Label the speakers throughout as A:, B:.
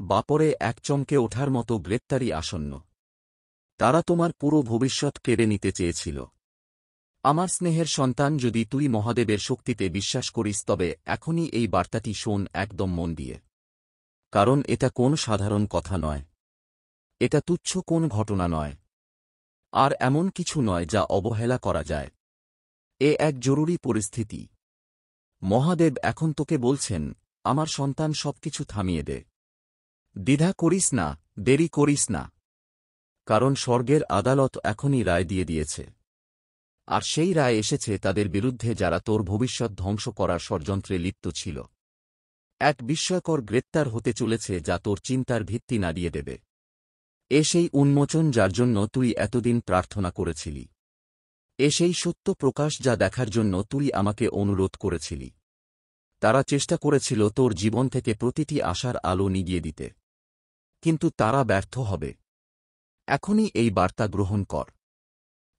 A: বাপরে এক চমকে ওঠার মতো গ্রেপ্তারি আসন্ন। তারা তোমার পুরো ভবিষ্যৎ কেড়ে নিতে চেয়েছিল। আমার স্নেহের সন্তান, যদি তুই মহাদেবের শক্তিতে বিশ্বাস করিস তবে এখনই এই বার্তাটি শোন একদম মন দিয়ে। কারণ এটা কোন সাধারণ কথা নয়। এটা তুচ্ছ কোন ঘটনা নয়। আর এমন কিছু নয় যা অবহেলা করা যায়। এ এক জরুরি পরিস্থিতি। মহাদেব এখন তোকে বলছেন, আমার সন্তান সবকিছু থামিয়ে দে। দ্বিধা করিস না, দেরি করিস না। কারণ স্বর্গের আদালত এখনই রায় দিয়ে দিয়েছে। আর সেই রায় এসেছে তাদের বিরুদ্ধে যারা তোর ভবিষ্যৎ ধ্বংস করার ষড়যন্ত্রে লিপ্ত ছিল। এক বিস্ময়কর গ্রেপ্তার হতে চলেছে যা তোর চিন্তার ভিত্তি নাড়িয়ে দেবে। এ সেই উন্মোচন যার জন্য তুই এতদিন প্রার্থনা করেছিলি। এ সেই সত্য প্রকাশ যা দেখার জন্য তুই আমাকে অনুরোধ করেছিলি। তারা চেষ্টা করেছিল তোর জীবন থেকে প্রতিটি আশার আলো নিভিয়ে দিতে। কিন্তু তারা ব্যর্থ হবে। এখনই এই বার্তা গ্রহণ কর।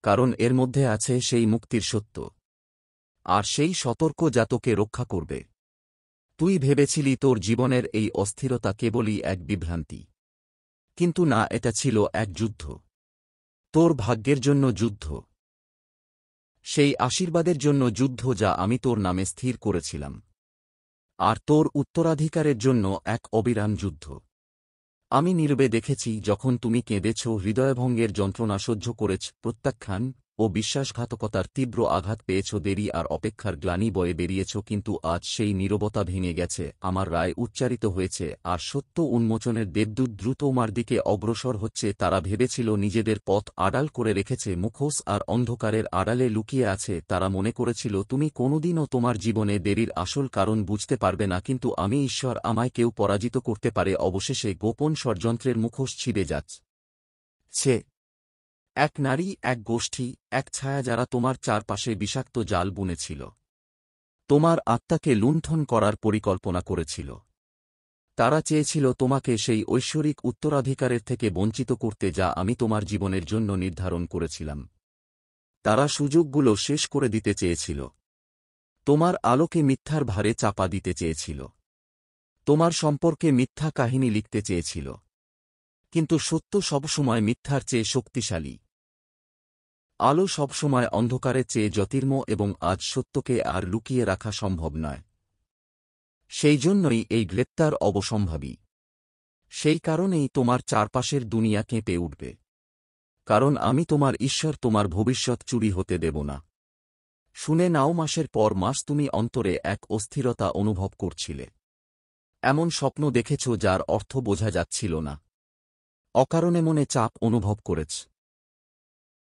A: কারণ এর মধ্যে আছে সেই মুক্তির সত্য। আর সেই সতর্ক যা তোকে রক্ষা করবে। তুই ভেবেছিলি তোর জীবনের এই অস্থিরতা কেবলই এক বিভ্রান্তি। কিন্তু না, এটা ছিল এক যুদ্ধ। তোর ভাগ্যের জন্য যুদ্ধ। সেই আশীর্বাদের জন্য যুদ্ধ যা আমি তোর নামে স্থির করেছিলাম। আর তোর উত্তরাধিকারের জন্য এক অবিরাম যুদ্ধ। আমি নীরবে দেখেছি যখন তুমি কেঁদেছ, হৃদয়ভঙ্গের যন্ত্রণা সহ্য করেছ, প্রত্যাখ্যান ও বিশ্বাসঘাতকতার তীব্র আঘাত পেয়েছ, দেরি আর অপেক্ষার গ্লানি বয়ে বেরিয়েছ। কিন্তু আজ সেই নীরবতা ভেঙে গেছে, আমার রায় উচ্চারিত হয়েছে, আর সত্য উন্মোচনের দেবদূত দ্রুত তোমার দিকে অগ্রসর হচ্ছে। তারা ভেবেছিল নিজেদের পথ আড়াল করে রেখেছে, মুখোশ আর অন্ধকারের আড়ালে লুকিয়ে আছে। তারা মনে করেছিল তুমি কোনোদিনও তোমার জীবনে দেরির আসল কারণ বুঝতে পারবে না। কিন্তু আমি ঈশ্বর, আমায় কেউ পরাজিত করতে পারে। অবশেষে গোপন ষড়যন্ত্রের মুখোশ ছিঁড়ে যাচ্ছে। এক নারী, এক গোষ্ঠী, এক ছায়া যারা তোমার চারপাশে বিষাক্ত জাল বুনেছিল। তোমার আত্মাকে লুণ্ঠন করার পরিকল্পনা করেছিল। তারা চেয়েছিল তোমাকে সেই ঐশ্বরিক উত্তরাধিকারের থেকে বঞ্চিত করতে যা আমি তোমার জীবনের জন্য নির্ধারণ করেছিলাম। তারা সুযোগগুলো শেষ করে দিতে চেয়েছিল। তোমার আলোকে মিথ্যার ভারে চাপা দিতে চেয়েছিল। তোমার সম্পর্কে মিথ্যা কাহিনী লিখতে চেয়েছিল। কিন্তু সত্য সবসময় মিথ্যার চেয়ে শক্তিশালী। আলো সবসময় অন্ধকারের চেয়ে জ্যোতির্ময়, এবং আজ সত্যকে আর লুকিয়ে রাখা সম্ভব নয়। সেই জন্যই এই গ্রেপ্তার অবসম্ভাবী। সেই কারণেই তোমার চারপাশের দুনিয়া কেঁপে উঠবে। কারণ আমি তোমার ঈশ্বর, তোমার ভবিষ্যৎ চুরি হতে দেব না। শুনে নাও, মাসের পর মাস তুমি অন্তরে এক অস্থিরতা অনুভব করছিলে। এমন স্বপ্ন দেখেছ যার অর্থ বোঝা যাচ্ছিল না। অকারণে মনে চাপ অনুভব করেছ।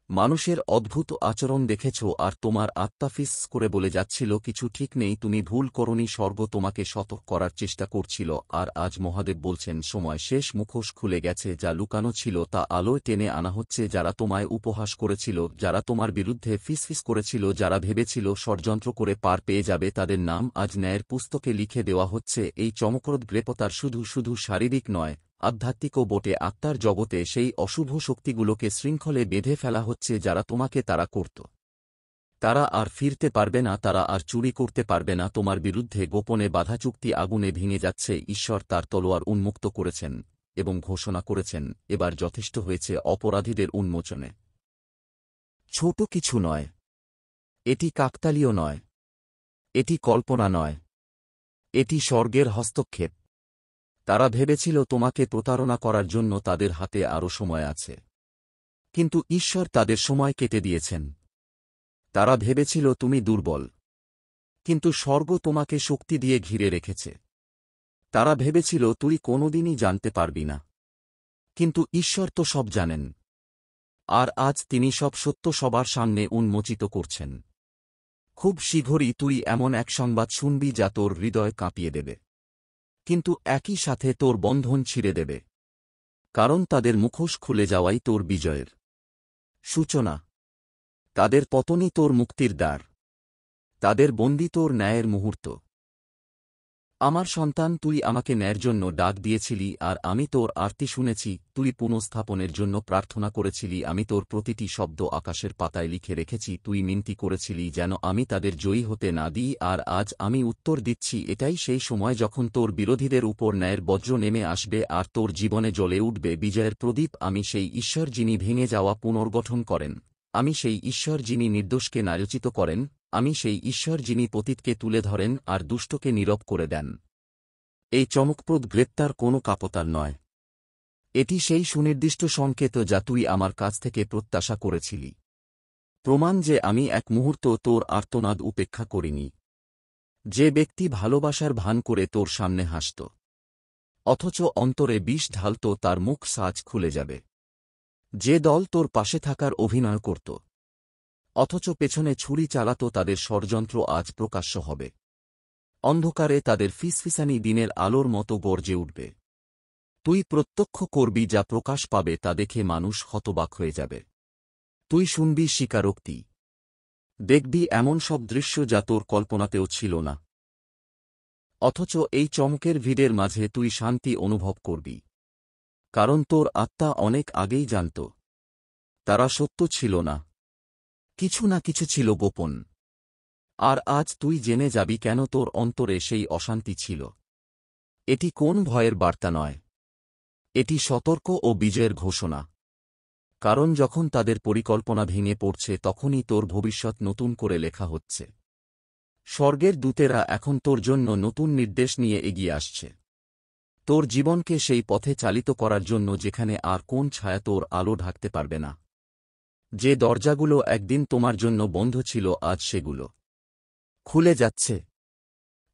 A: মানুষের অদ্ভুত আচরণ দেখেছ, আর তোমার আত্মা ফিস করে বলে যাচ্ছিল কিছু ঠিক নেই, তুমি ভুল করনি। স্বর্গ তোমাকে সতর্ক করার চেষ্টা করছিল। আর আজ মহাদেব বলছেন, সময় শেষ। মুখোশ খুলে গেছে, যা লুকানো ছিল তা আলোয় টেনে আনা হচ্ছে। যারা তোমায় উপহাস করেছিল, যারা তোমার বিরুদ্ধে ফিসফিস করেছিল, যারা ভেবেছিল ষড়যন্ত্র করে পার পেয়ে যাবে, তাদের নাম আজ ন্যায়ের পুস্তকে লিখে দেওয়া হচ্ছে। এই চমকপ্রদ গ্রেপ্তার শুধু শারীরিক নয়, আধ্যাত্মিকও বটে। আত্মার জগতে সেই অশুভ শক্তিগুলোকে শৃঙ্খলে বেঁধে ফেলা হচ্ছে যারা তোমাকে তাড়া করত। তারা আর ফিরতে পারবে না, তারা আর চুরি করতে পারবে না। তোমার বিরুদ্ধে গোপনে বাধা চুক্তি আগুনে ভেঙে যাচ্ছে। ঈশ্বর তার তলোয়ার উন্মুক্ত করেছেন এবং ঘোষণা করেছেন, এবার যথেষ্ট হয়েছে অপরাধীদের উন্মোচনে। ছোট কিছু নয়। এটি কাকতালীয় নয়। এটি কল্পনা নয়। এটি স্বর্গের হস্তক্ষেপ। তারা ভেবেছিল তোমাকে প্রতারণা করার জন্য তাদের হাতে আরও সময় আছে। কিন্তু ঈশ্বর তাদের সময় কেটে দিয়েছেন। তারা ভেবেছিল তুমি দুর্বল। কিন্তু স্বর্গ তোমাকে শক্তি দিয়ে ঘিরে রেখেছে। তারা ভেবেছিল তুই কোনোদিনই জানতে পারবি না। কিন্তু ঈশ্বর তো সব জানেন। আর আজ তিনি সব সত্য সবার সামনে উন্মোচিত করছেন। খুব শীঘ্রই তুই এমন এক সংবাদ শুনবি যা তোর হৃদয় কাঁপিয়ে দেবে। কিন্তু একই সাথে তোর বন্ধন ছিঁড়ে দেবে। কারণ তাদের মুখোশ খুলে যাওয়াই তোর বিজয়ের সূচনা। তাদের পতনই তোর মুক্তির দ্বার। তাদের বন্দী তোর ন্যায়ের মুহূর্ত। আমার সন্তান, তুই আমাকে ন্যায়ের জন্য ডাক দিয়েছিলি আর আমি তোর আরতি শুনেছি, তুই পুনঃস্থাপনের জন্য প্রার্থনা করেছিলি, আমি তোর প্রতিটি শব্দ আকাশের পাতায় লিখে রেখেছি, তুই মিনতি করেছিলি যেন আমি তাদের জয়ী হতে না দিই, আর আজ আমি উত্তর দিচ্ছি। এটাই সেই সময় যখন তোর বিরোধীদের উপর ন্যায়ের বজ্র নেমে আসবে আর তোর জীবনে জ্বলে উঠবে বিজয়ের প্রদীপ। আমি সেই ঈশ্বর যিনি ভেঙে যাওয়া পুনর্গঠন করেন, আমি সেই ঈশ্বর যিনি নির্দোষকে ন্যায়োচিত করেন, আমি সেই ঈশ্বর যিনি পতিতকে তুলে ধরেন আর দুষ্টকে নীরব করে দেন। এই চমকপ্রদ গ্রেপ্তার কোনো কাপতার নয়, এটি সেই সুনির্দিষ্ট সংকেত যা তুই আমার কাছ থেকে প্রত্যাশা করেছিলি। প্রমাণ যে আমি এক মুহূর্ত তোর আর্তনাদ উপেক্ষা করিনি। যে ব্যক্তি ভালোবাসার ভান করে তোর সামনে হাসত, অথচ অন্তরে বিষ ঢালত, তার মুখ সাজ খুলে যাবে। যে দল তোর পাশে থাকার অভিনয় করত, অথচ পেছনে ছুরি চালাত, তাদের ষড়যন্ত্র আজ প্রকাশ্য হবে। অন্ধকারে তাদের ফিসফিসানি দিনের আলোর মতো গর্জে উঠবে। তুই প্রত্যক্ষ করবি যা প্রকাশ পাবে, তা দেখে মানুষ হতবাক হয়ে যাবে। তুই শুনবি স্বীকারোক্তি, দেখবি এমন সব দৃশ্য যা তোর কল্পনাতেও ছিল না। অথচ এই চমকের ভিড়ের মাঝে তুই শান্তি অনুভব করবি, কারণ তোর আত্মা অনেক আগেই জানত তারা সত্য ছিল না, কিছু না কিছু ছিল গোপন। আর আজ তুই জেনে যাবি কেন তোর অন্তরে সেই অশান্তি ছিল। এটি কোন ভয়ের বার্তা নয়, এটি সতর্ক ও বিজয়ের ঘোষণা। কারণ যখন তাদের পরিকল্পনা ভেঙে পড়ছে, তখনই তোর ভবিষ্যৎ নতুন করে লেখা হচ্ছে। স্বর্গের দূতেরা এখন তোর জন্য নতুন নির্দেশ নিয়ে এগিয়ে আসছে, তোর জীবনকে সেই পথে চালিত করার জন্য যেখানে আর কোন ছায়া তোর আলো ঢাকতে পারবে না। যে দরজাগুলো একদিন তোমার জন্য বন্ধ ছিল, আজ সেগুলো খুলে যাচ্ছে।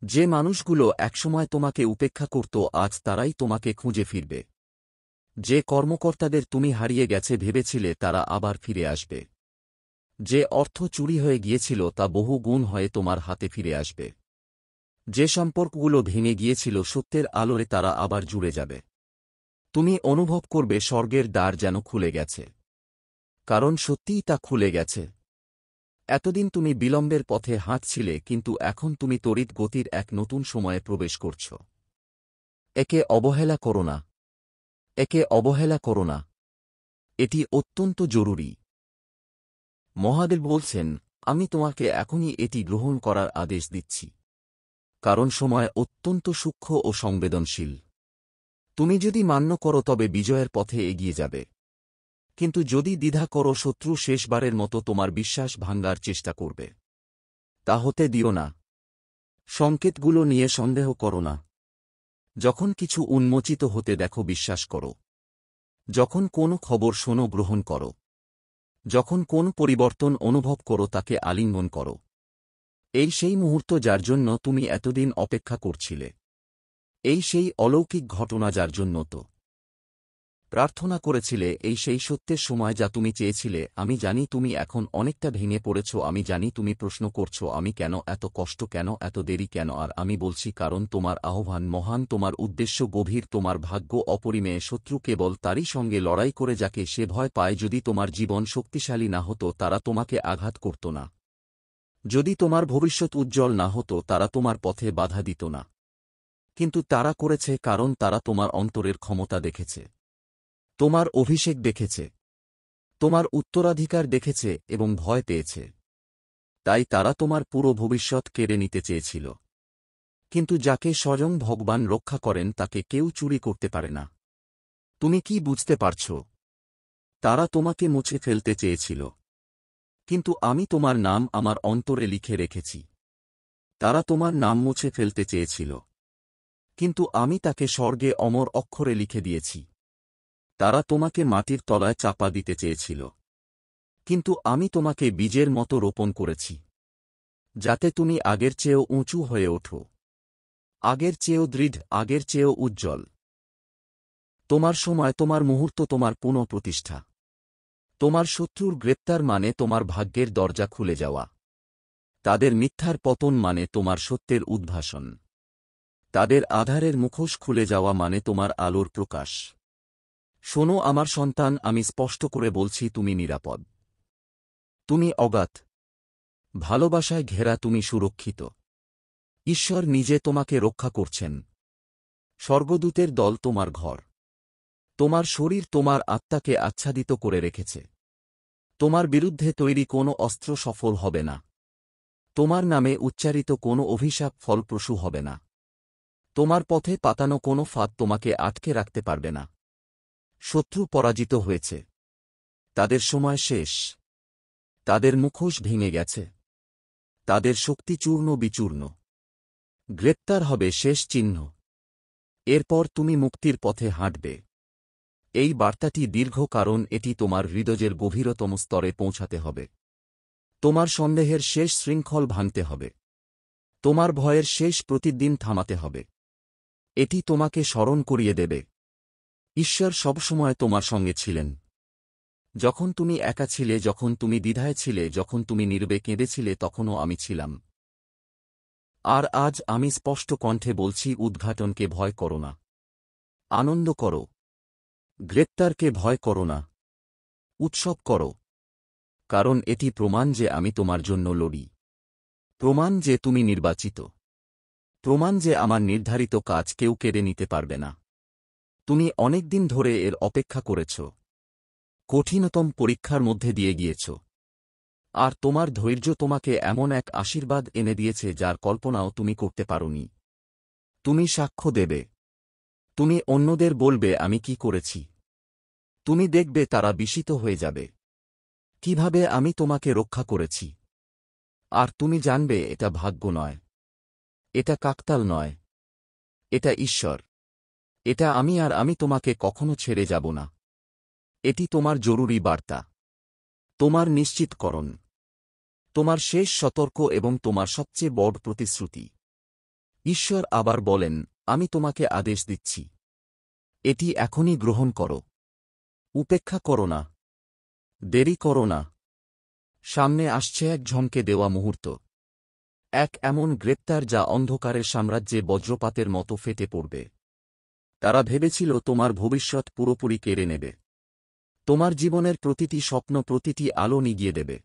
A: যে মানুষগুলো একসময় তোমাকে উপেক্ষা করত, আজ তারাই তোমাকে খুঁজে ফিরবে। যে কর্মকর্তাদের তুমি হারিয়ে গেছে ভেবেছিলে, তারা আবার ফিরে আসবে। যে অর্থ চুরি হয়ে গিয়েছিল, তা বহু গুণ হয়ে তোমার হাতে ফিরে আসবে। যে সম্পর্কগুলো ভেঙে গিয়েছিল, সত্যের আলোরে তারা আবার জুড়ে যাবে। তুমি অনুভব করবে স্বর্গের দ্বার যেন খুলে গেছে, কারণ সত্যিই তা খুলে গেছে। এতদিন তুমি বিলম্বের পথে হাঁটছিলে, কিন্তু এখন তুমি তড়িৎ গতির এক নতুন সময়ে প্রবেশ করছ। একে অবহেলা করো না, একে অবহেলা করো না, এটি অত্যন্ত জরুরি। মহাদেব বলছেন, আমি তোমাকে এখনই এটি গ্রহণ করার আদেশ দিচ্ছি, কারণ সময় অত্যন্ত সূক্ষ্ম ও সংবেদনশীল। তুমি যদি মান্য করো তবে বিজয়ের পথে এগিয়ে যাবে, কিন্তু যদি দ্বিধা করো, শত্রু শেষবারের মতো তোমার বিশ্বাস ভাঙার চেষ্টা করবে। তা হতে দিও না। সংকেতগুলো নিয়ে সন্দেহ করো না। যখন কিছু উন্মোচিত হতে দেখো, বিশ্বাস করো। যখন কোনো খবর শোনো, গ্রহণ করো। যখন কোন পরিবর্তন অনুভব করো, তাকে আলিঙ্গন করো। এই সেই মুহূর্ত যার জন্য তুমি এতদিন অপেক্ষা করছিলে। এই সেই অলৌকিক ঘটনা যার জন্য তো প্রার্থনা করেছিলে। এই সেই সত্যের সময় যা তুমি চেয়েছিলে। আমি জানি তুমি এখন অনেকটা ভেঙে পড়েছ, আমি জানি তুমি প্রশ্ন করছ, আমি কেন এত কষ্ট, কেন এত দেরি, কেন? আর আমি বলছি, কারণ তোমার আহ্বান মহান, তোমার উদ্দেশ্য গভীর, তোমার ভাগ্য অপরিমেয়। শত্রু কেবল তারই সঙ্গে লড়াই করে যাকে সে ভয় পায়। যদি তোমার জীবন শক্তিশালী না হতো, তারা তোমাকে আঘাত করত না। যদি তোমার ভবিষ্যৎ উজ্জ্বল না হতো, তারা তোমার পথে বাধা দিত না। কিন্তু তারা করেছে, কারণ তারা তোমার অন্তরের ক্ষমতা দেখেছে, তোমার অভিষেক দেখেছে, তোমার উত্তরাধিকার দেখেছে এবং ভয় পেয়েছে। তাই তারা তোমার পুরো ভবিষ্যৎ কেড়ে নিতে চেয়েছিল। কিন্তু যাকে স্বয়ং ভগবান রক্ষা করেন, তাকে কেউ চুরি করতে পারে না। তুমি কি বুঝতে পারছ? তারা তোমাকে মুছে ফেলতে চেয়েছিল, কিন্তু আমি তোমার নাম আমার অন্তরে লিখে রেখেছি। তারা তোমার নাম মুছে ফেলতে চেয়েছিল, কিন্তু আমি তাকে স্বর্গে অমর অক্ষরে লিখে দিয়েছি। তারা তোমাকে মাটির তলায় চাপা দিতে চেয়েছিল, কিন্তু আমি তোমাকে বীজের মতো রোপণ করেছি, যাতে তুমি আগের চেয়েও উঁচু হয়ে ওঠো, আগের চেয়েও দৃঢ়, আগের চেয়েও উজ্জ্বল। তোমার সময়, তোমার মুহূর্ত, তোমার পুনঃপ্রতিষ্ঠা। তোমার শত্রুর গ্রেপ্তার মানে তোমার ভাগ্যের দরজা খুলে যাওয়া। তাদের মিথ্যার পতন মানে তোমার সত্যের উদ্ভাসন। তাদের আধারের মুখোশ খুলে যাওয়া মানে তোমার আলোর প্রকাশ। শোনো আমার সন্তান, আমি স্পষ্ট করে বলছি, তুমি নিরাপদ। তুমি অগাধ ভালোবাসায় ঘেরা, তুমি সুরক্ষিত। ঈশ্বর নিজে তোমাকে রক্ষা করছেন। স্বর্গদূতের দল তোমার ঘর, তোমার শরীর, তোমার আত্মাকে আচ্ছাদিত করে রেখেছে। তোমার বিরুদ্ধে তৈরি কোনো অস্ত্র সফল হবে না। তোমার নামে উচ্চারিত কোনো অভিশাপ ফলপ্রসূ হবে না। তোমার পথে পাতানো কোনো ফাঁদ তোমাকে আটকে রাখতে পারবে না। শত্রু পরাজিত হয়েছে। তাদের সময় শেষ। তাদের মুখোশ ভেঙে গেছে। তাদের শক্তি চূর্ণ বিচূর্ণ। গ্রেপ্তার হবে শেষ চিহ্ন। এরপর তুমি মুক্তির পথে হাঁটবে। এই বার্তাটি দীর্ঘ, কারণ এটি তোমার হৃদয়ের গভীরতম স্তরে পৌঁছাতে হবে। তোমার সন্দেহের শেষ শৃঙ্খল ভাঙতে হবে। তোমার ভয়ের শেষ প্রতিদিন থামাতে হবে। এটি তোমাকে স্মরণ করিয়ে দেবে, ঈশ্বর সবসময় তোমার সঙ্গে ছিলেন। যখন তুমি একা ছিলে, যখন তুমি দ্বিধায় ছিলে, যখন তুমি নীরবে কেঁদেছিলে, তখনও আমি ছিলাম। আর আজ আমি স্পষ্ট কণ্ঠে বলছি, উদ্ঘাটনকে ভয় করো না, আনন্দ করো। গ্রেপ্তারকে ভয় করো না, উৎসব করো। কারণ এটি প্রমাণ যে আমি তোমার জন্য লড়ি। প্রমাণ যে তুমি নির্বাচিত। প্রমাণ যে আমার নির্ধারিত কাজ কেউ কেড়ে নিতে পারবে না। তুমি অনেক দিন ধরে এর অপেক্ষা করেছ। কঠিনতম পরীক্ষার মধ্যে দিয়ে গিয়েছ। আর তোমার ধৈর্য তোমাকে এমন এক আশীর্বাদ এনে দিয়েছে যার কল্পনাও তুমি করতে পারোনি। তুমি সাক্ষ্য দেবে। তুমি অন্যদের বলবে আমি কি করেছি। তুমি দেখবে তারা বিস্মিত হয়ে যাবে। কিভাবে আমি তোমাকে রক্ষা করেছি। আর তুমি জানবে এটা ভাগ্য নয়, এটা কাকতাল নয়, এটা ঈশ্বর। এটা আমি, আর আমি তোমাকে কখনো ছেড়ে যাব না। এটি তোমার জরুরি বার্তা, তোমার নিশ্চিতকরণ, তোমার শেষ সতর্ক এবং তোমার সবচেয়ে বড় প্রতিশ্রুতি। ঈশ্বর আবার বলেন, আমি তোমাকে আদেশ দিচ্ছি। এটি এখনই গ্রহণ করো। উপেক্ষা করো না। দেরি করো না। সামনে আসছে এক ঝমকে দেওয়া মুহূর্ত। এক এমন গ্রেপ্তার যা অন্ধকারের সাম্রাজ্যে বজ্রপাতের মতো ফেটে পড়বে। তারা ভেবেছিল তোমার ভবিষ্যৎ পুরোপুরি কেড়ে নেবে। তোমার জীবনের প্রতিটি স্বপ্ন, প্রতিটি আলো নিগিয়ে দেবে।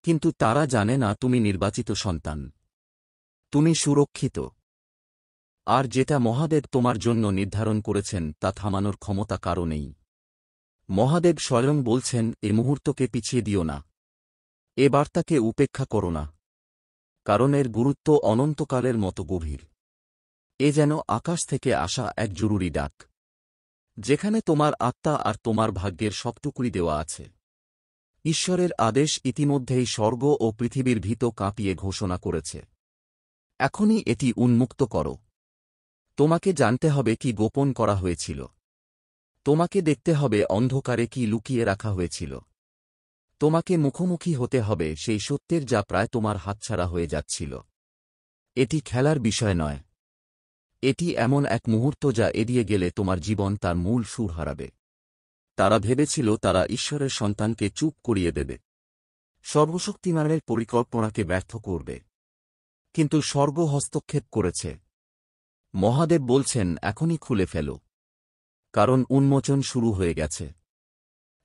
A: কিন্তু তারা জানে না তুমি নির্বাচিত সন্তান। তুমি সুরক্ষিত। আর যেটা মহাদেব তোমার জন্য নির্ধারণ করেছেন তা থামানোর ক্ষমতা কারও নেই। মহাদেব স্বয়ং বলছেন, এ মুহূর্তকে পিছিয়ে দিও না। এ বার্তাকে উপেক্ষা করো না। কারণ এর গুরুত্ব অনন্তকালের মতো গভীর। এ যেন আকাশ থেকে আসা এক জরুরি ডাক, যেখানে তোমার আত্মা আর তোমার ভাগ্যের সবটুকুই দেওয়া আছে। ঈশ্বরের আদেশ ইতিমধ্যেই স্বর্গ ও পৃথিবীর ভিত কাঁপিয়ে ঘোষণা করেছে। এখনই এটি উন্মুক্ত করো। তোমাকে জানতে হবে কি গোপন করা হয়েছিল। তোমাকে দেখতে হবে অন্ধকারে কি লুকিয়ে রাখা হয়েছিল। তোমাকে মুখোমুখি হতে হবে সেই সত্যের যা প্রায় তোমার হাতছাড়া হয়ে যাচ্ছিল। এটি খেলার বিষয় নয়। এটি এমন এক মুহূর্ত যা এড়িয়ে গেলে তোমার জীবন তার মূল সুর হারাবে। তারা ভেবেছিল তারা ঈশ্বরের সন্তানকে চুপ করিয়ে দেবে, সর্বশক্তিমানের পরিকল্পনাকে ব্যর্থ করবে। কিন্তু স্বর্গ হস্তক্ষেপ করেছে। মহাদেব বলছেন, এখনই খুলে ফেলো। কারণ উন্মোচন শুরু হয়ে গেছে।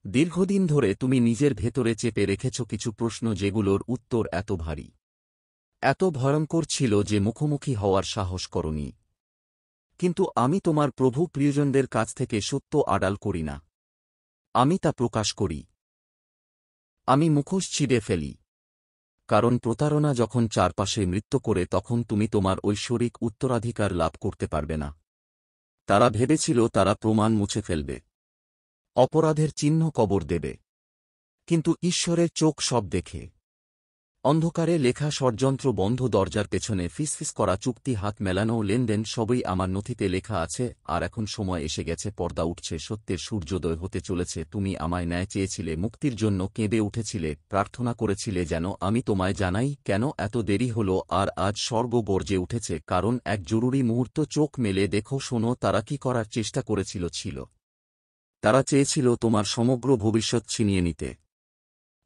A: দীর্ঘদিন ধরে তুমি নিজের ভেতরে চেপে রেখেছ কিছু প্রশ্ন, যেগুলোর উত্তর এত ভারী, এত ভয়ঙ্কর ছিল যে মুখোমুখি হওয়ার সাহস করনি। কিন্তু আমি তোমার প্রভু প্রিয়জনদের কাছ থেকে সত্য আড়াল করি না। আমি তা প্রকাশ করি। আমি মুখোশ ছিঁড়ে ফেলি। কারণ প্রতারণা যখন চারপাশে নৃত্য করে, তখন তুমি তোমার ঐশ্বরিক উত্তরাধিকার লাভ করতে পারবে না। তারা ভেবেছিল তারা প্রমাণ মুছে ফেলবে, অপরাধের চিহ্ন কবর দেবে। কিন্তু ঈশ্বরের চোখ সব দেখে। অন্ধকারে লেখা ষড়যন্ত্র, বন্ধ দরজার পেছনে ফিসফিস করা চুক্তি, হাত মেলানো লেনদেন, সবই আমার নথিতে লেখা আছে। আর এখন সময় এসে গেছে, পর্দা উঠছে, সত্যের সূর্যোদয় হতে চলেছে। তুমি আমায় ন্যায় চেয়েছিলে, মুক্তির জন্য কেঁদে উঠেছিলে, প্রার্থনা করেছিলে যেন আমি তোমায় জানাই কেন এত দেরি হলো। আর আজ স্বর্গ গর্জে উঠেছে, কারণ এক জরুরি মুহূর্ত। চোখ মেলে দেখো, শোনো, তারা কি করার চেষ্টা করেছিল। তারা চেয়েছিল তোমার সমগ্র ভবিষ্যৎ ছিনিয়ে নিতে।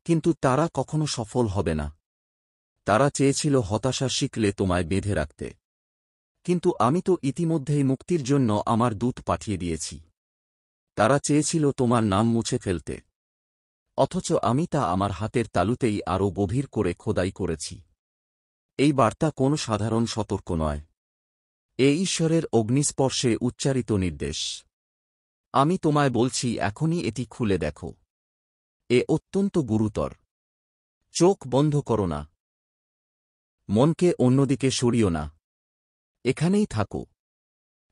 A: কিন্তু তারা কখনো সফল হবে না। তারা চেয়েছিল হতাশা শিখলে তোমায় বেঁধে রাখতে। কিন্তু আমি তো ইতিমধ্যেই মুক্তির জন্য আমার দূত পাঠিয়ে দিয়েছি। তারা চেয়েছিল তোমার নাম মুছে ফেলতে। অথচ আমি তা আমার হাতের তালুতেই আরও গভীর করে খোদাই করেছি। এই বার্তা কোনো সাধারণ সতর্ক নয়। এ ঈশ্বরের অগ্নিস্পর্শে উচ্চারিত নির্দেশ। আমি তোমায় বলছি, এখনই এটি খুলে দেখো। এ অত্যন্ত গুরুতর। চোখ বন্ধ করো না। মনকে অন্যদিকে সরিও না। এখানেই থাকো।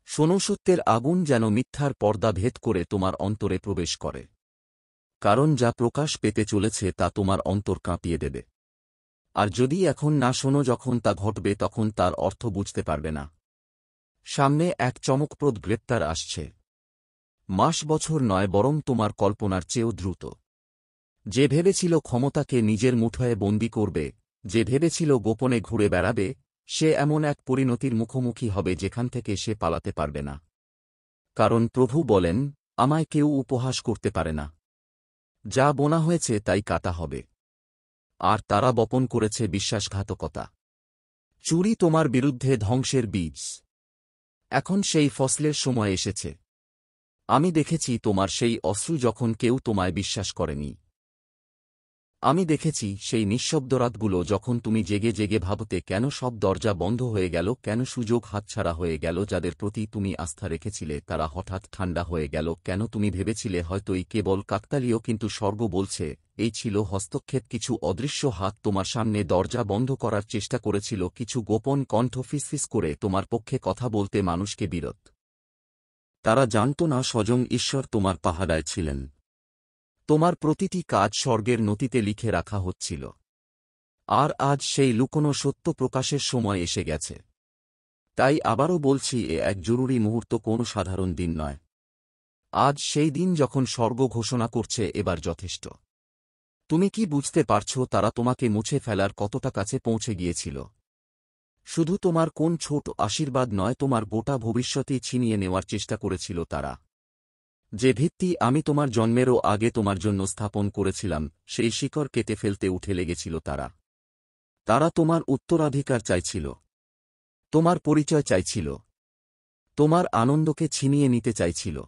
A: শোনো, সত্যের আগুন যেন মিথ্যার পর্দা ভেদ করে তোমার অন্তরে প্রবেশ করে। কারণ যা প্রকাশ পেতে চলেছে তা তোমার অন্তর কাঁপিয়ে দেবে। আর যদি এখন না শোনো, যখন তা ঘটবে তখন তার অর্থ বুঝতে পারবে না। সামনে এক চমকপ্রদ গ্রেপ্তার আসছে। মাস বছর নয়, বরং তোমার কল্পনার চেয়েও দ্রুত। যে ভেবেছিল ক্ষমতাকে নিজের মুঠোয় বন্দী করবে, যে ভেবেছিল গোপনে ঘুরে বেড়াবে, সে এমন এক পরিণতির মুখোমুখি হবে যেখান থেকে সে পালাতে পারবে না। কারণ প্রভু বলেন, আমায় কেউ উপহাস করতে পারে না। যা বোনা হয়েছে তাই কাটা হবে। আর তারা বপন করেছে বিশ্বাসঘাতকতা। চুরি তোমার বিরুদ্ধে ধ্বংসের বীজ। এখন সেই ফসলের সময় এসেছে। আমি দেখেছি তোমার সেই অশ্রু যখন কেউ তোমায় বিশ্বাস করেনি। আমি দেখেছি সেই নিঃশব্দ রাতগুলো যখন তুমি জেগে জেগে ভাবতে কেন সব দরজা বন্ধ হয়ে গেল, কেন সুযোগ হাতছাড়া হয়ে গেল, যাদের প্রতি তুমি আস্থা রেখেছিলে তারা হঠাৎ ঠান্ডা হয়ে গেল, কেন তুমি ভেবেছিলে হয়তোই কেবল কাকতালীয়, কিন্তু স্বর্গ বলছে এই ছিল হস্তক্ষেপ। কিছু অদৃশ্য হাত তোমার সামনে দরজা বন্ধ করার চেষ্টা করেছিল, কিছু গোপন কণ্ঠ ফিসফিস করে তোমার পক্ষে কথা বলতে মানুষকে বিরত। তারা জানত না স্বয়ং ঈশ্বর তোমার পাহারায় ছিলেন। তোমার প্রতিটি কাজ স্বর্গের নথিতে লিখে রাখা হচ্ছিল। আর আজ সেই লুকোনো সত্য প্রকাশের সময় এসে গেছে। তাই আবারও বলছি, এ এক জরুরি মুহূর্ত, কোনো সাধারণ দিন নয়। আজ সেই দিন যখন স্বর্গ ঘোষণা করছে, এবার যথেষ্ট। তুমি কি বুঝতে পারছ তারা তোমাকে মুছে ফেলার কতটা কাছে পৌঁছে গিয়েছিল? শুধু তোমার কোন ছোট আশীর্বাদ নয়, তোমার গোটা ভবিষ্যতই ছিনিয়ে নেওয়ার চেষ্টা করেছিল তারা। যে ভিত্তি আমি তোমার জন্মেরও আগে তোমার জন্য স্থাপন করেছিলাম, সেই শিকড় কেটে ফেলতে উঠে লেগেছিল তারা। তারা তোমার উত্তরাধিকার চাইছিল, তোমার পরিচয় চাইছিল, তোমার আনন্দকে ছিনিয়ে নিতে চাইছিল।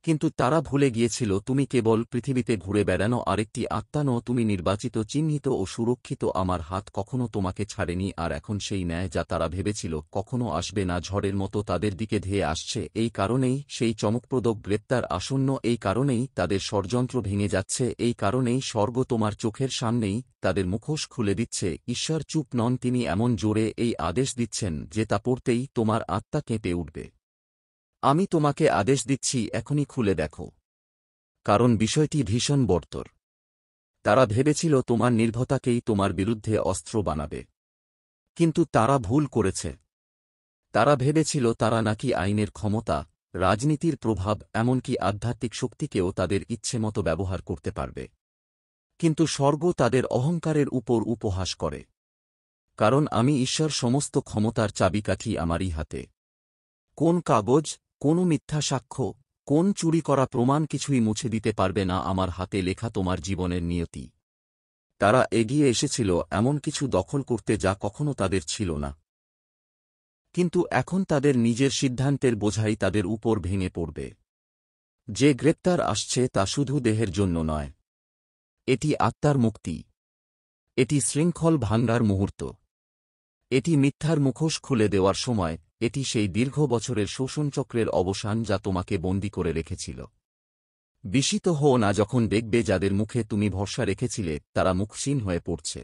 A: কিন্তু তারা ভুলে গিয়েছিল তুমি কেবল পৃথিবীতে ঘুরে বেড়ানো আরেকটি আত্মা নও, তুমি নির্বাচিত, চিহ্নিত ও সুরক্ষিত। আমার হাত কখনো তোমাকে ছাড়েনি। আর এখন সেই ন্যায় যা তারা ভেবেছিল কখনো আসবে না, ঝড়ের মতো তাদের দিকে ধেয়ে আসছে। এই কারণেই সেই চমকপ্রদ গ্রেপ্তার আসন্ন, এই কারণেই তাদের ষড়যন্ত্র ভেঙে যাচ্ছে, এই কারণেই স্বর্গ তোমার চোখের সামনেই তাদের মুখোশ খুলে দিচ্ছে। ঈশ্বর চুপ নন, তিনি এমন জোরে এই আদেশ দিচ্ছেন যে তা পড়তেই তোমার আত্মা কেঁপে উঠবে। আমি তোমাকে আদেশ দিচ্ছি, এখনই খুলে দেখো। কারণ বিষয়টি ভীষণ বর্তর। তারা ভেবেছিল তোমার নির্ভরতাকেই তোমার বিরুদ্ধে অস্ত্র বানাবে। কিন্তু তারা ভুল করেছে। তারা ভেবেছিল তারা নাকি আইনের ক্ষমতা, রাজনীতির প্রভাব, এমনকি আধ্যাত্মিক শক্তিকেও তাদের ইচ্ছেমতো ব্যবহার করতে পারবে। কিন্তু স্বর্গ তাদের অহংকারের উপর উপহাস করে। কারণ আমি ঈশ্বর, সমস্ত ক্ষমতার চাবিকাঠি আমারই হাতে। কোন কাগজ, কোন মিথ্যা সাক্ষ্য, কোন চুরি করা প্রমাণ কিছুই মুছে দিতে পারবে না আমার হাতে লেখা তোমার জীবনের নিয়তি। তারা এগিয়ে এসেছিল এমন কিছু দখল করতে যা কখনো তাদের ছিল না। কিন্তু এখন তাদের নিজের সিদ্ধান্তের বোঝাই তাদের উপর ভেঙে পড়বে। যে গ্রেপ্তার আসছে তা শুধু দেহের জন্য নয়, এটি আত্মার মুক্তি। এটি শৃঙ্খল ভাঙার মুহূর্ত। এটি মিথ্যার মুখোশ খুলে দেওয়ার সময়। এটি সেই দীর্ঘ বছরের শোষণচক্রের অবসান যা তোমাকে বন্দী করে রেখেছিল। বিস্মিত হও না যখন দেখবে যাদের মুখে তুমি ভরসা রেখেছিলে তারা মুখহীন হয়ে পড়ছে।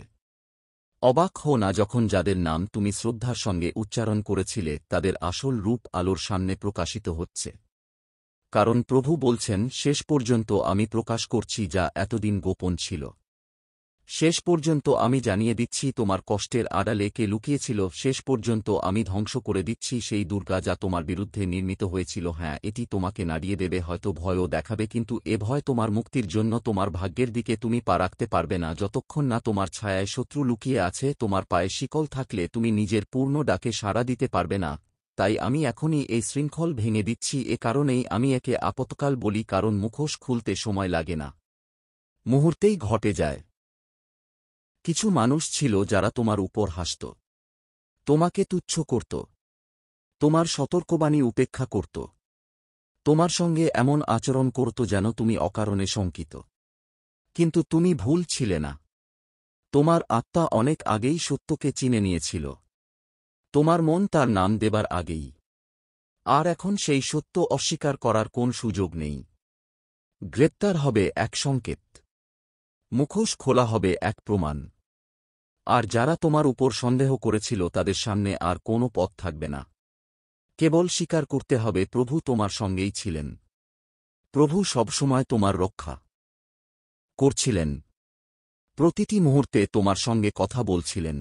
A: অবাক হও না যখন যাদের নাম তুমি শ্রদ্ধার সঙ্গে উচ্চারণ করেছিলে তাদের আসল রূপ আলোর সামনে প্রকাশিত হচ্ছে। কারণ প্রভু বলছেন, শেষ পর্যন্ত আমি প্রকাশ করছি যা এতদিন গোপন ছিল। শেষ পর্যন্ত আমি জানিয়ে দিচ্ছি তোমার কষ্টের আড়ালে কে লুকিয়েছিল। শেষ পর্যন্ত আমি ধ্বংস করে দিচ্ছি সেই দুর্গা যা তোমার বিরুদ্ধে নির্মিত হয়েছিল। হ্যাঁ, এটি তোমাকে নাড়িয়ে দেবে, হয়তো ভয়ও দেখাবে, কিন্তু এ ভয় তোমার মুক্তির জন্য। তোমার ভাগ্যের দিকে তুমি পা রাখতে পারবে না যতক্ষণ না তোমার ছায়ায় শত্রু লুকিয়ে আছে। তোমার পায়ে শিকল থাকলে তুমি নিজের পূর্ণ ডাকে সাড়া দিতে পারবে না। তাই আমি এখনই এই শৃঙ্খল ভেঙে দিচ্ছি। এ কারণেই আমি একে আপৎকাল বলি, কারণ মুখোশ খুলতে সময় লাগে না, মুহূর্তেই ঘটে যায়। কিছু মানুষ ছিল যারা তোমার উপর হাসত, তোমাকে তুচ্ছ করত, তোমার সতর্কবাণী উপেক্ষা করত, তোমার সঙ্গে এমন আচরণ করত যেন তুমি অকারণে শঙ্কিত। কিন্তু তুমি ভুল ছিলে না। তোমার আত্মা অনেক আগেই সত্যকে চিনে নিয়েছিল, তোমার মন তার নাম দেবার আগেই। আর এখন সেই সত্য অস্বীকার করার কোন সুযোগ নেই। গ্রেপ্তার হবে এক সংকেত, মুখোশ খোলা হবে এক প্রমাণ। আর যারা তোমার উপর সন্দেহ করেছিল তাদের সামনে আর কোনো পথ থাকবে না। কেবল স্বীকার করতে হবে প্রভু তোমার সঙ্গেই ছিলেন। প্রভু সবসময় তোমার রক্ষা করছিলেন, প্রতিটি মুহূর্তে তোমার সঙ্গে কথা বলছিলেন।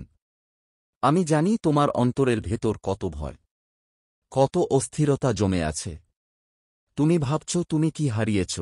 A: আমি জানি তোমার অন্তরের ভেতর কত ভয়, কত অস্থিরতা জমে আছে। তুমি ভাবছ তুমি কি হারিয়েছ,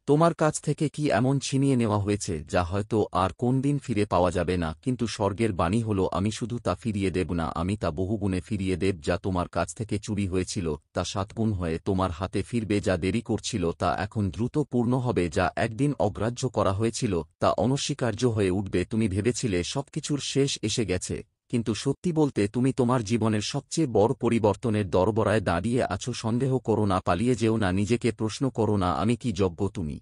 A: তোমার কাছ থেকে কি এমন ছিনিয়ে নেওয়া হয়েছে যা হয়তো আর কোনদিন ফিরে পাওয়া যাবে না। কিন্তু স্বর্গের বাণী হল, আমি শুধু তা ফিরিয়ে দেব না, আমি তা বহুগুণে ফিরিয়ে দেব। যা তোমার কাছ থেকে চুরি হয়েছিল তা 7 গুণ হয়ে তোমার হাতে ফিরবে। যা দেরি করছিল তা এখন দ্রুত পূর্ণ হবে। যা একদিন অগ্রাহ্য করা হয়েছিল তা অনস্বীকার্য হয়ে উঠবে। তুমি ভেবেছিলে সবকিছুর শেষ এসে গেছে, কিন্তু সত্যি বলতে তুমি তোমার জীবনের সবচেয়ে বড় পরিবর্তনের দরবরায় দাঁড়িয়ে আছো। সন্দেহ করো না, পালিয়ে যেও না, নিজেকে প্রশ্ন করো না আমি কি যোগ্য। তুমি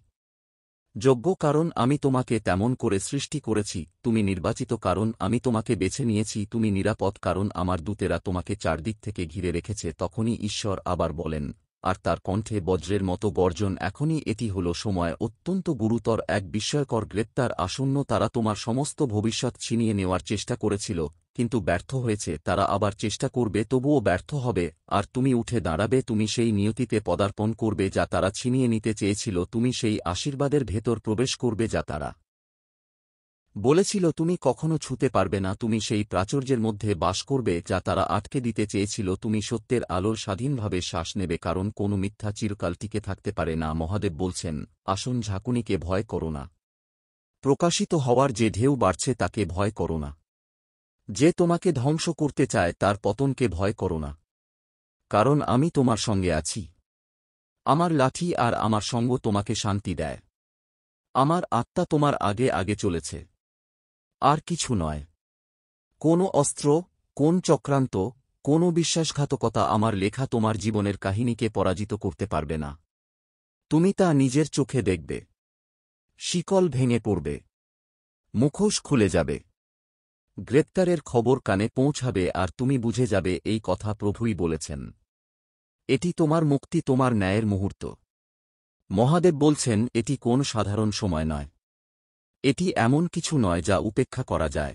A: যোগ্য কারণ আমি তোমাকে তেমন করে সৃষ্টি করেছি। তুমি নির্বাচিত কারণ আমি তোমাকে বেছে নিয়েছি। তুমি নিরাপদ কারণ আমার দূতেরা তোমাকে চারদিক থেকে ঘিরে রেখেছে। তখনই ঈশ্বর আবার বলেন, আর তার কণ্ঠে বজ্রের মতো গর্জন, এখনই এটি হল সময়। অত্যন্ত গুরুতর এক বিস্ময়কর গ্রেপ্তার আসন্ন। তারা তোমার সমস্ত ভবিষ্যৎ ছিনিয়ে নেওয়ার চেষ্টা করেছিল, কিন্তু ব্যর্থ হয়েছে। তারা আবার চেষ্টা করবে, তবুও ব্যর্থ হবে। আর তুমি উঠে দাঁড়াবে, তুমি সেই নিয়তিতে পদার্পণ করবে যা তারা ছিনিয়ে নিতে চেয়েছিল। তুমি সেই আশীর্বাদের ভেতর প্রবেশ করবে যা তারা বলেছিল তুমি কখনো ছুঁতে পারবে না। তুমি সেই প্রাচুর্যের মধ্যে বাস করবে যা তারা আটকে দিতে চেয়েছিল। তুমি সত্যের আলোর স্বাধীনভাবে শ্বাস নেবে, কারণ কোনো মিথ্যা চিরকাল টিকে থাকতে পারে না। মহাদেব বলছেন, আসন ঝাঁকুনিকে ভয় করো না। প্রকাশিত হওয়ার যে ঢেউ বাড়ছে তাকে ভয় করো না। যে তোমাকে ধ্বংস করতে চায় তার পতনকে ভয় করো না, কারণ আমি তোমার সঙ্গে আছি। আমার লাঠি আর আমার সঙ্গ তোমাকে শান্তি দেয়। আমার আত্মা তোমার আগে আগে চলেছে, আর কিছু নয়। কোনো অস্ত্র, কোন চক্রান্ত, কোনো বিশ্বাসঘাতকতা আমার লেখা তোমার জীবনের কাহিনীকে পরাজিত করতে পারবে না। তুমি তা নিজের চোখে দেখবে। শিকল ভেঙে পড়বে, মুখোশ খুলে যাবে, গ্রেপ্তারের খবর কানে পৌঁছাবে, আর তুমি বুঝে যাবে এই কথা প্রভুই বলেছেন। এটি তোমার মুক্তি, তোমার ন্যায়ের মুহূর্ত। মহাদেব বলছেন, এটি কোন সাধারণ সময় নয়। এটি এমন কিছু নয় যা উপেক্ষা করা যায়।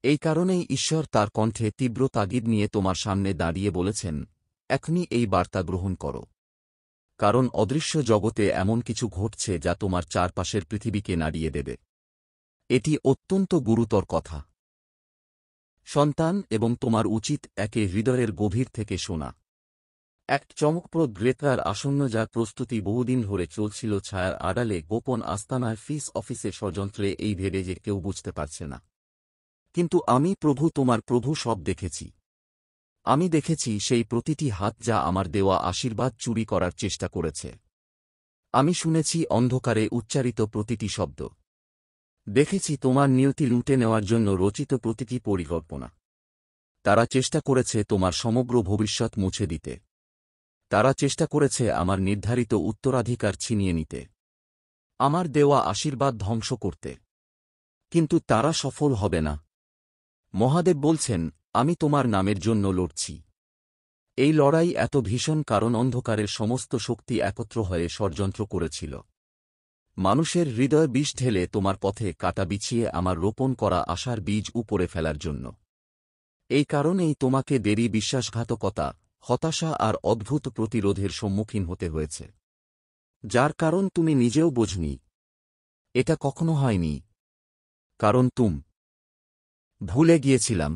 A: এই কারণেই ঈশ্বর তার কণ্ঠে তীব্র তাগিদ নিয়ে তোমার সামনে দাঁড়িয়ে বলেছেন, এখনই এই বার্তা গ্রহণ করো। কারণ অদৃশ্য জগতে এমন কিছু ঘটছে যা তোমার চারপাশের পৃথিবীকে নাড়িয়ে দেবে। এটি অত্যন্ত গুরুতর কথা, সন্তান, এবং তোমার উচিত একে হৃদয়ের গভীর থেকে শোনা। এক চমকপ্রদ গ্রেপ্তার আসন্ন, যার প্রস্তুতি বহুদিন ধরে চলছিল ছায়ার আড়ালে, গোপন আস্তানায়, ফিস অফিসে, ষড়যন্ত্রে, এই ভেবে যে কেউ বুঝতে পারছে না। কিন্তু আমি প্রভু, তোমার প্রভু, সব দেখেছি। আমি দেখেছি সেই প্রতিটি হাত যা আমার দেওয়া আশীর্বাদ চুরি করার চেষ্টা করেছে। আমি শুনেছি অন্ধকারে উচ্চারিত প্রতিটি শব্দ। দেখেছি তোমার নিয়তি লুটে নেওয়ার জন্য রচিত প্রতিটি পরিকল্পনা। তারা চেষ্টা করেছে তোমার সমগ্র ভবিষ্যৎ মুছে দিতে। তারা চেষ্টা করেছে আমার নির্ধারিত উত্তরাধিকার ছিনিয়ে নিতে, আমার দেওয়া আশীর্বাদ ধ্বংস করতে। কিন্তু তারা সফল হবে না। মহাদেব বলছেন, আমি তোমার নামের জন্য লড়ছি। এই লড়াই এত ভীষণ কারণ অন্ধকারের সমস্ত শক্তি একত্র হয়ে ষড়যন্ত্র করেছিল মানুষের হৃদয় বিষ ঢেলে তোমার পথে কাটা বিছিয়ে আমার রোপণ করা আশার বীজ উপরে ফেলার জন্য। এই কারণেই তোমাকে দেরি, বিশ্বাসঘাতকতা, হতাশা আর অদ্ভুত প্রতিরোধের সম্মুখীন হতে হয়েছে, যার কারণ তুমি নিজেও বোঝনি। এটা কখনো হয়নি, কারণ ভুলে গিয়েছিলাম।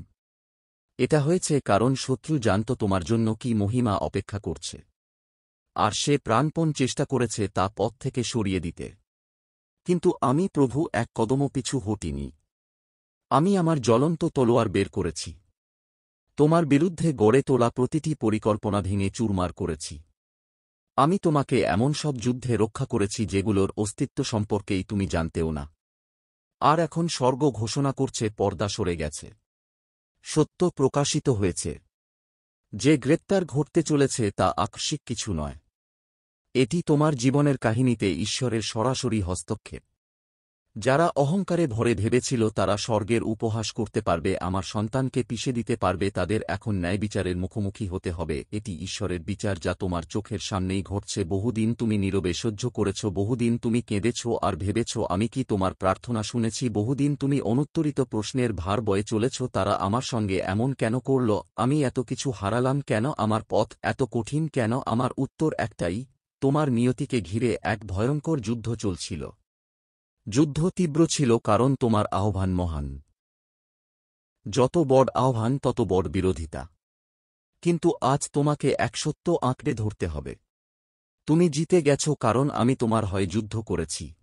A: এটা হয়েছে কারণ শত্রু জানত তোমার জন্য কি মহিমা অপেক্ষা করছে, আর সে প্রাণপণ চেষ্টা করেছে তা পথ থেকে সরিয়ে দিতে। কিন্তু আমি প্রভু এক কদমও পিছু হটিনি। আমি আমার জ্বলন্ত তলোয়ার বের করেছি। তোমার বিরুদ্ধে গড়ে তোলা প্রতিটি পরিকল্পনা ভেঙে চুরমার করেছি। আমি তোমাকে এমন সব যুদ্ধে রক্ষা করেছি যেগুলোর অস্তিত্ব সম্পর্কেই তুমি জানতেও না। আর এখন স্বর্গ ঘোষণা করছে, পর্দা সরে গেছে, সত্য প্রকাশিত হয়েছে। যে গ্রেপ্তার ঘটতে চলেছে তা আকস্মিক কিছু নয়। এটি তোমার জীবনের কাহিনীতে ঈশ্বরের সরাসরি হস্তক্ষেপ। যারা অহংকারে ভরে ভেবেছিল তারা স্বর্গের উপহাস করতে পারবে, আমার সন্তানকে পিষে দিতে পারবে, তাদের এখন ন্যায়বিচারের মুখোমুখি হতে হবে। এটি ঈশ্বরের বিচার যা তোমার চোখের সামনেই ঘটছে। বহুদিন তুমি নীরবে সহ্য করেছ, বহুদিন তুমি কেঁদেছ আর ভেবেছ আমি কি তোমার প্রার্থনা শুনেছি, বহুদিন তুমি অনুত্তরিত প্রশ্নের ভার বয়ে চলেছ, তারা আমার সঙ্গে এমন কেন করল, আমি এত কিছু হারালাম কেন, আমার পথ এত কঠিন কেন। আমার উত্তর একটাই, তোমার নিয়তিকে ঘিরে এক ভয়ঙ্কর যুদ্ধ চলছিল। যুদ্ধ তীব্র ছিল কারণ তোমার আহ্বান মহান। যত বড় আহ্বান তত বড় বিরোধিতা। কিন্তু আজ তোমাকে এক সত্য আঁকড়ে ধরতে হবে। তুমি জিতে গেছ কারণ আমি তোমার হয়ে যুদ্ধ করেছি।